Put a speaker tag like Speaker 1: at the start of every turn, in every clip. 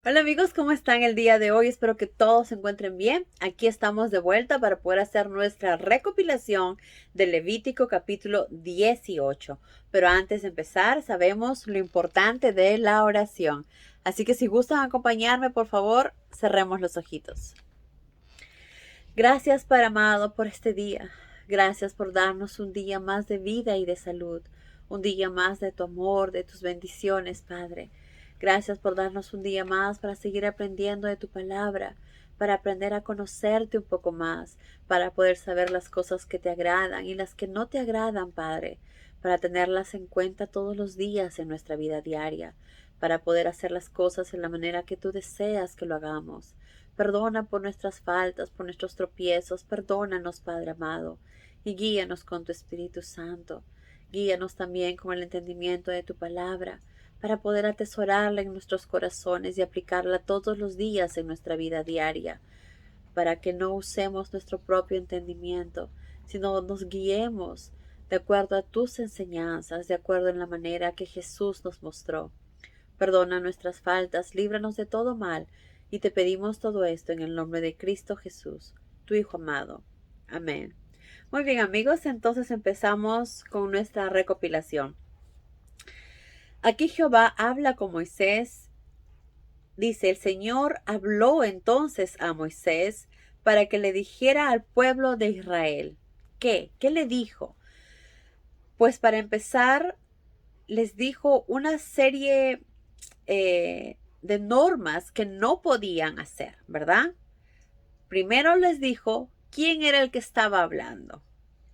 Speaker 1: Hola amigos, ¿cómo están el día de hoy? Espero que todos se encuentren bien. Aquí estamos de vuelta para poder hacer nuestra recopilación de Levítico capítulo 18. Pero antes de empezar, sabemos lo importante de la oración. Así que si gustan acompañarme, por favor, cerremos los ojitos. Gracias, Padre amado, por este día. Gracias por darnos un día más de vida y de salud. Un día más de tu amor, de tus bendiciones, Padre. Gracias por darnos un día más para seguir aprendiendo de tu palabra, para aprender a conocerte un poco más, para poder saber las cosas que te agradan y las que no te agradan, Padre, para tenerlas en cuenta todos los días en nuestra vida diaria, para poder hacer las cosas en la manera que tú deseas que lo hagamos. Perdona por nuestras faltas, por nuestros tropiezos. Perdónanos, Padre amado, y guíanos con tu Espíritu Santo. Guíanos también con el entendimiento de tu palabra, para poder atesorarla en nuestros corazones y aplicarla todos los días en nuestra vida diaria, para que no usemos nuestro propio entendimiento, sino nos guiemos de acuerdo a tus enseñanzas, de acuerdo en la manera que Jesús nos mostró. Perdona nuestras faltas, líbranos de todo mal, y te pedimos todo esto en el nombre de Cristo Jesús, tu Hijo amado. Amén. Muy bien amigos, entonces empezamos con nuestra recopilación. Aquí Jehová habla con Moisés. Dice, el Señor habló entonces a Moisés para que le dijera al pueblo de Israel. ¿Qué? ¿Qué le dijo? Pues para empezar, les dijo una serie de normas que no podían hacer, ¿verdad? Primero les dijo quién era el que estaba hablando.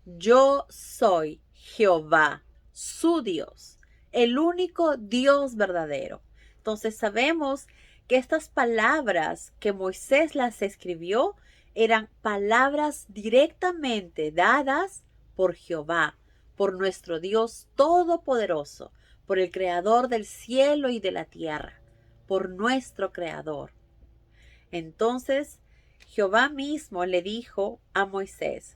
Speaker 1: Yo soy Jehová, su Dios, el único Dios verdadero. Entonces sabemos que estas palabras que Moisés las escribió eran palabras directamente dadas por Jehová, por nuestro Dios todopoderoso, por el creador del cielo y de la tierra, por nuestro creador. Entonces Jehová mismo le dijo a Moisés: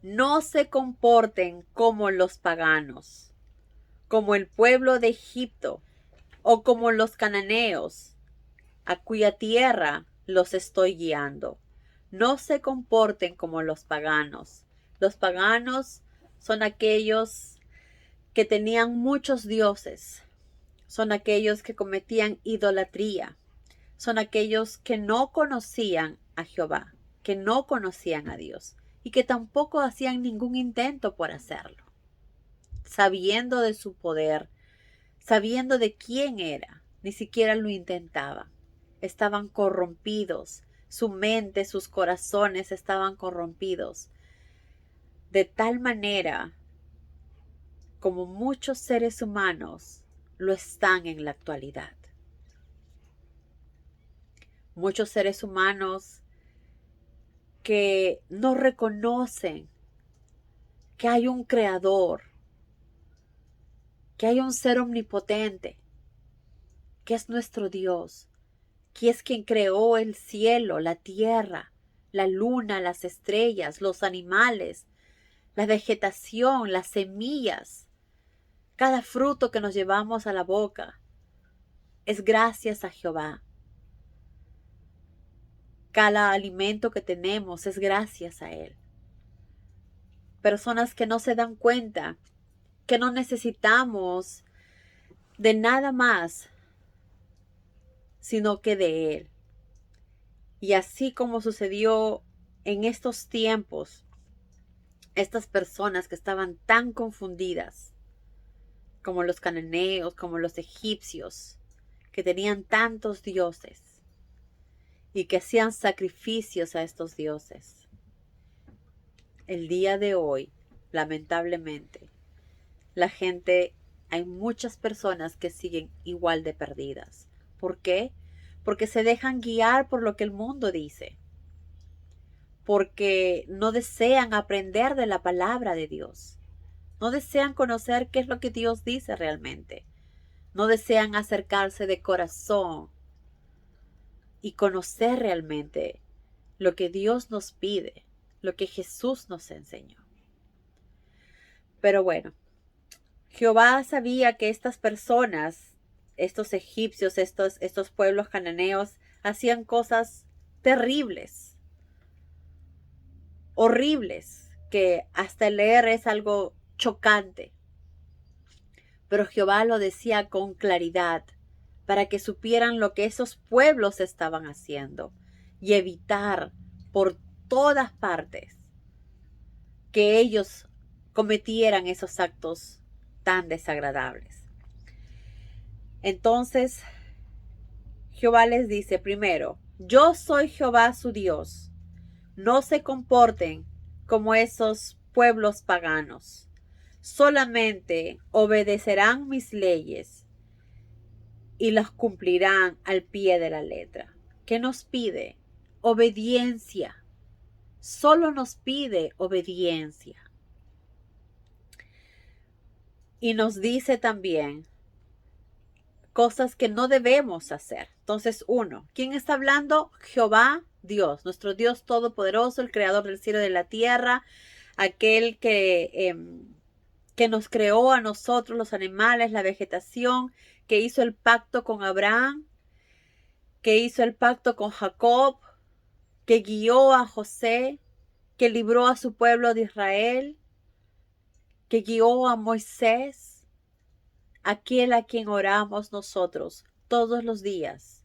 Speaker 1: no se comporten como los paganos, como el pueblo de Egipto o como los cananeos, a cuya tierra los estoy guiando. No se comporten como los paganos. Los paganos son aquellos que tenían muchos dioses, son aquellos que cometían idolatría, son aquellos que no conocían a Jehová, que no conocían a Dios y que tampoco hacían ningún intento por hacerlo, sabiendo de su poder, sabiendo de quién era, ni siquiera lo intentaban. Estaban corrompidos, su mente, sus corazones estaban corrompidos, de tal manera como muchos seres humanos lo están en la actualidad. Muchos seres humanos que no reconocen que hay un creador, que hay un ser omnipotente, que es nuestro Dios, que es quien creó el cielo, la tierra, la luna, las estrellas, los animales, la vegetación, las semillas, cada fruto que nos llevamos a la boca. Es gracias a Jehová. Cada alimento que tenemos es gracias a Él. Personas que no se dan cuenta que no necesitamos de nada más sino que de Él. Y así como sucedió en estos tiempos, estas personas que estaban tan confundidas, como los cananeos, como los egipcios, que tenían tantos dioses y que hacían sacrificios a estos dioses. El día de hoy, lamentablemente, la gente, hay muchas personas que siguen igual de perdidas. ¿Por qué? Porque se dejan guiar por lo que el mundo dice, porque no desean aprender de la palabra de Dios, no desean conocer qué es lo que Dios dice realmente, no desean acercarse de corazón y conocer realmente lo que Dios nos pide, lo que Jesús nos enseñó. Pero bueno, Jehová sabía que estas personas estos egipcios, estos pueblos cananeos, hacían cosas terribles, horribles, que hasta leer es algo chocante. Pero Jehová lo decía con claridad para que supieran lo que esos pueblos estaban haciendo y evitar por todas partes que ellos cometieran esos actos tan desagradables. Entonces, Jehová les dice primero, yo soy Jehová su Dios. No se comporten como esos pueblos paganos. Solamente obedecerán mis leyes y las cumplirán al pie de la letra. ¿Qué nos pide? Obediencia. Solo nos pide obediencia. Y nos dice también cosas que no debemos hacer. Entonces, uno, ¿quién está hablando? Jehová, Dios, nuestro Dios todopoderoso, el creador del cielo y de la tierra, aquel que nos creó a nosotros, los animales, la vegetación, que hizo el pacto con Abraham, que hizo el pacto con Jacob, que guió a José, que libró a su pueblo de Israel, que guió a Moisés, aquel a quien oramos nosotros todos los días,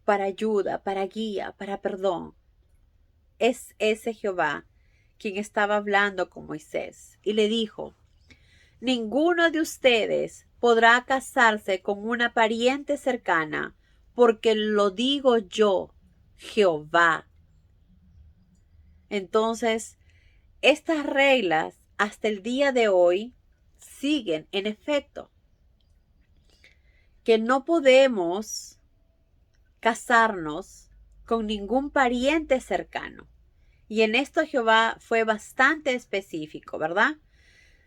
Speaker 1: para ayuda, para guía, para perdón. Es ese Jehová quien estaba hablando con Moisés y le dijo, ninguno de ustedes podrá casarse con una pariente cercana, porque lo digo yo, Jehová. Entonces, estas reglas hasta el día de hoy siguen en efecto. Que no podemos casarnos con ningún pariente cercano. Y en esto Jehová fue bastante específico, ¿verdad?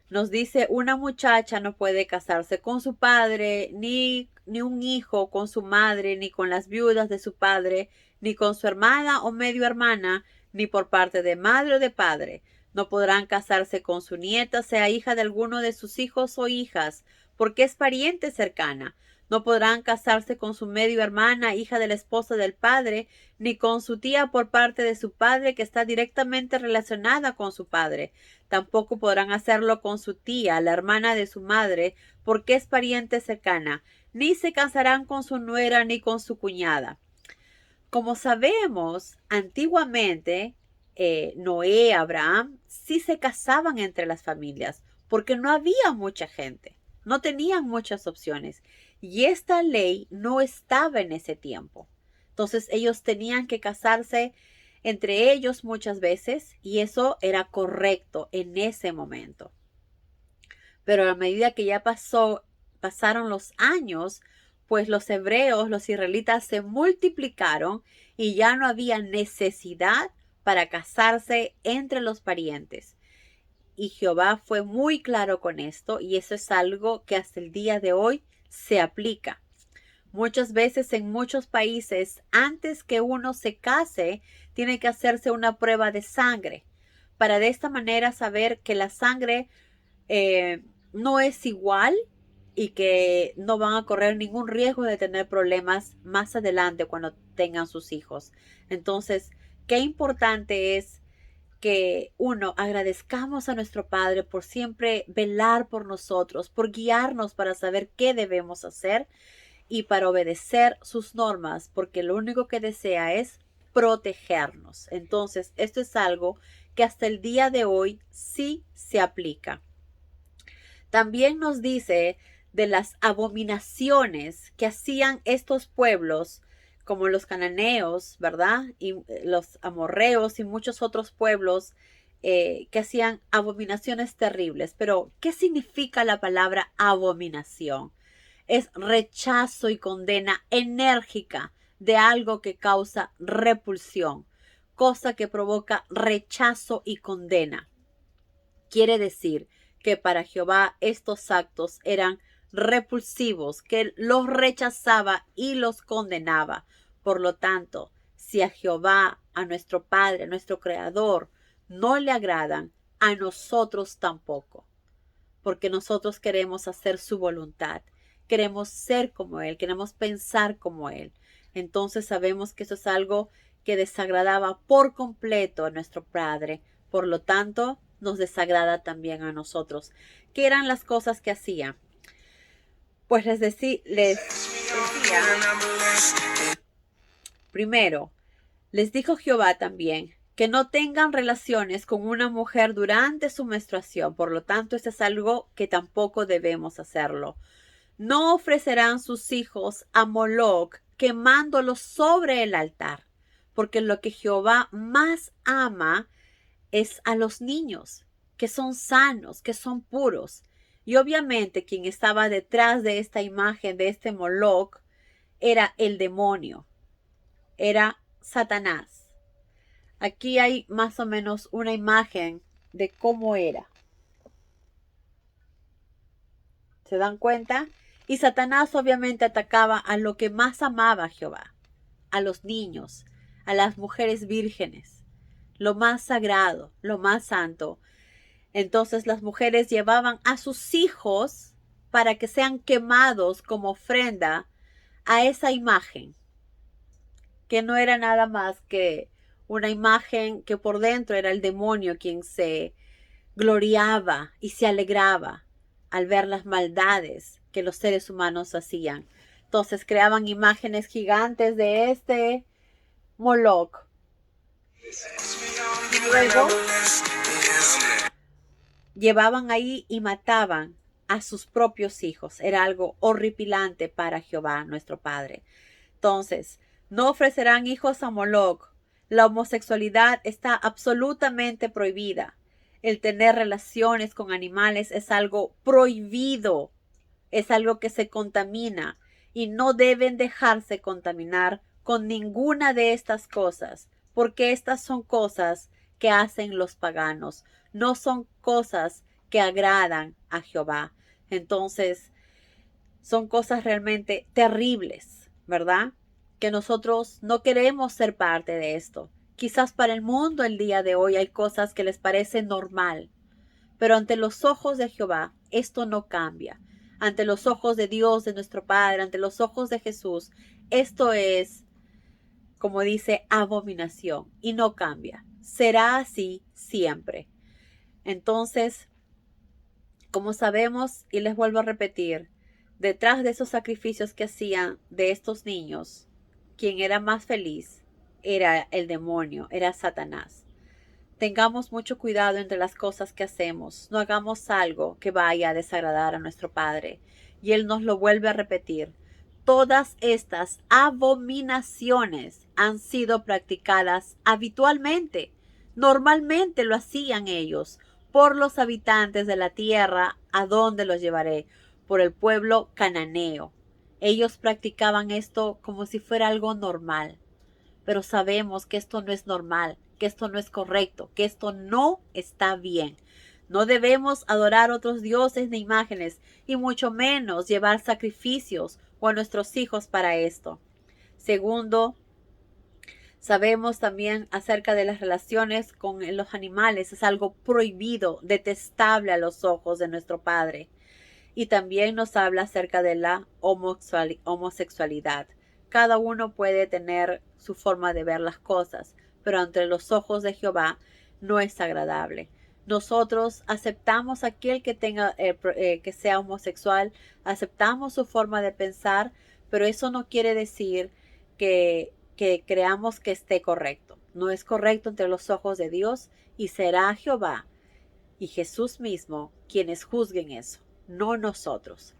Speaker 1: Nos dice, una muchacha no puede casarse con su padre, ni un hijo con su madre, ni con las viudas de su padre, ni con su hermana o medio hermana, ni por parte de madre o de padre. No podrán casarse con su nieta, sea hija de alguno de sus hijos o hijas, porque es pariente cercana. No podrán casarse con su medio hermana, hija de la esposa del padre, ni con su tía por parte de su padre, que está directamente relacionada con su padre. Tampoco podrán hacerlo con su tía, la hermana de su madre, porque es pariente cercana. Ni se casarán con su nuera ni con su cuñada. Como sabemos, antiguamente Noé, Abraham, sí se casaban entre las familias, porque no había mucha gente, no tenían muchas opciones. Y esta ley no estaba en ese tiempo. Entonces ellos tenían que casarse entre ellos muchas veces y eso era correcto en ese momento. Pero a medida que ya pasaron los años, pues los hebreos, los israelitas se multiplicaron y ya no había necesidad para casarse entre los parientes. Y Jehová fue muy claro con esto y eso es algo que hasta el día de hoy se aplica. Muchas veces en muchos países, antes que uno se case, tiene que hacerse una prueba de sangre para de esta manera saber que la sangre no es igual y que no van a correr ningún riesgo de tener problemas más adelante cuando tengan sus hijos. Entonces, qué importante es que uno agradezcamos a nuestro Padre por siempre velar por nosotros, por guiarnos para saber qué debemos hacer y para obedecer sus normas, porque lo único que desea es protegernos. Entonces, esto es algo que hasta el día de hoy sí se aplica. También nos dice de las abominaciones que hacían estos pueblos, como los cananeos, ¿verdad? Y los amorreos y muchos otros pueblos que hacían abominaciones terribles. Pero, ¿qué significa la palabra abominación? Es rechazo y condena enérgica de algo que causa repulsión, cosa que provoca rechazo y condena. Quiere decir que para Jehová estos actos eran repulsivos, que los rechazaba y los condenaba. Por lo tanto, si a Jehová, a nuestro Padre, a nuestro Creador, no le agradan, a nosotros tampoco, porque nosotros queremos hacer su voluntad. queremos ser como Él, queremos pensar como Él. Entonces sabemos que eso es algo que desagradaba por completo a nuestro Padre. Por lo tanto, nos desagrada también a nosotros. ¿Qué eran las cosas que hacían? Pues les decía, primero, les dijo Jehová también que no tengan relaciones con una mujer durante su menstruación. Por lo tanto, esto es algo que tampoco debemos hacerlo. No ofrecerán sus hijos a Moloc quemándolos sobre el altar, porque lo que Jehová más ama es a los niños, que son sanos, que son puros. Y obviamente quien estaba detrás de esta imagen, de este Moloc, era el demonio, era Satanás. Aquí hay más o menos una imagen de cómo era. ¿Se dan cuenta? Y Satanás obviamente atacaba a lo que más amaba Jehová, a los niños, a las mujeres vírgenes, lo más sagrado, lo más santo. Entonces las mujeres llevaban a sus hijos para que sean quemados como ofrenda a esa imagen, que no era nada más que una imagen que por dentro era el demonio quien se gloriaba y se alegraba al ver las maldades que los seres humanos hacían. Entonces creaban imágenes gigantes de este Moloc. Y luego llevaban ahí y mataban a sus propios hijos. Era algo horripilante para Jehová, nuestro Padre. Entonces, no ofrecerán hijos a Moloc. La homosexualidad está absolutamente prohibida. El tener relaciones con animales es algo prohibido. Es algo que se contamina y no deben dejarse contaminar con ninguna de estas cosas, porque estas son cosas que hacen los paganos, no son cosas que agradan a Jehová. Entonces, son cosas realmente terribles, ¿verdad? Que nosotros no queremos ser parte de esto. Quizás para el mundo el día de hoy hay cosas que les parece normal, pero ante los ojos de Jehová esto no cambia. Ante los ojos de Dios, de nuestro Padre, ante los ojos de Jesús, esto es, como dice, abominación y no cambia. Será así siempre. Entonces, como sabemos, y les vuelvo a repetir, detrás de esos sacrificios que hacían de estos niños, quien era más feliz era el demonio, era Satanás. Tengamos mucho cuidado entre las cosas que hacemos. No hagamos algo que vaya a desagradar a nuestro Padre. Y Él nos lo vuelve a repetir. Todas estas abominaciones han sido practicadas habitualmente. Normalmente lo hacían ellos por los habitantes de la tierra a donde los llevaré, por el pueblo cananeo. Ellos practicaban esto como si fuera algo normal. Pero sabemos que esto no es normal, que esto no es correcto, que esto no está bien. No debemos adorar otros dioses ni imágenes, y mucho menos llevar sacrificios o a nuestros hijos para esto. Segundo, sabemos también acerca de las relaciones con los animales. Es algo prohibido, detestable a los ojos de nuestro Padre. Y también nos habla acerca de la homosexualidad. Cada uno puede tener su forma de ver las cosas, pero ante los ojos de Jehová no es agradable. Nosotros aceptamos a aquel que tenga que sea homosexual, aceptamos su forma de pensar, pero eso no quiere decir que creamos que esté correcto. No es correcto ante los ojos de Dios y será Jehová y Jesús mismo quienes juzguen eso, no nosotros.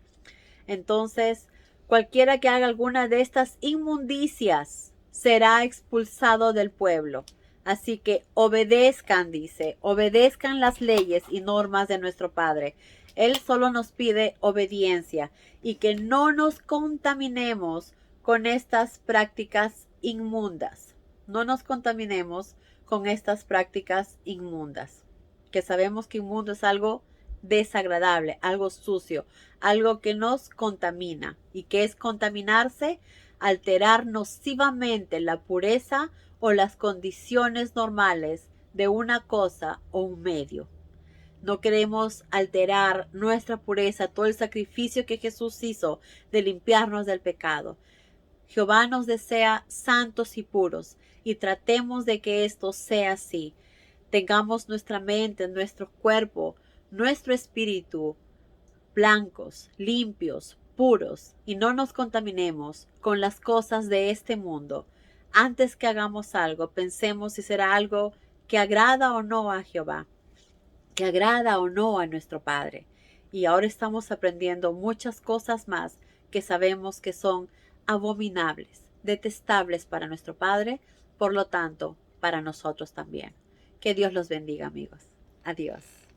Speaker 1: Entonces, cualquiera que haga alguna de estas inmundicias será expulsado del pueblo. Así que obedezcan, dice, obedezcan las leyes y normas de nuestro Padre. Él solo nos pide obediencia y que no nos contaminemos con estas prácticas inmundas. No nos contaminemos con estas prácticas inmundas. Que sabemos que inmundo es algo desagradable, algo sucio, algo que nos contamina. ¿Y qué es contaminarse? Alterar nocivamente la pureza o las condiciones normales de una cosa o un medio. No queremos alterar nuestra pureza, todo el sacrificio que Jesús hizo de limpiarnos del pecado. Jehová nos desea santos y puros, y tratemos de que esto sea así. Tengamos nuestra mente, nuestro cuerpo, nuestro espíritu blancos, limpios, puros, y no nos contaminemos con las cosas de este mundo. Antes que hagamos algo, pensemos si será algo que agrada o no a Jehová, que agrada o no a nuestro Padre. Y ahora estamos aprendiendo muchas cosas más que sabemos que son abominables, detestables para nuestro Padre, por lo tanto, para nosotros también. Que Dios los bendiga, amigos. Adiós.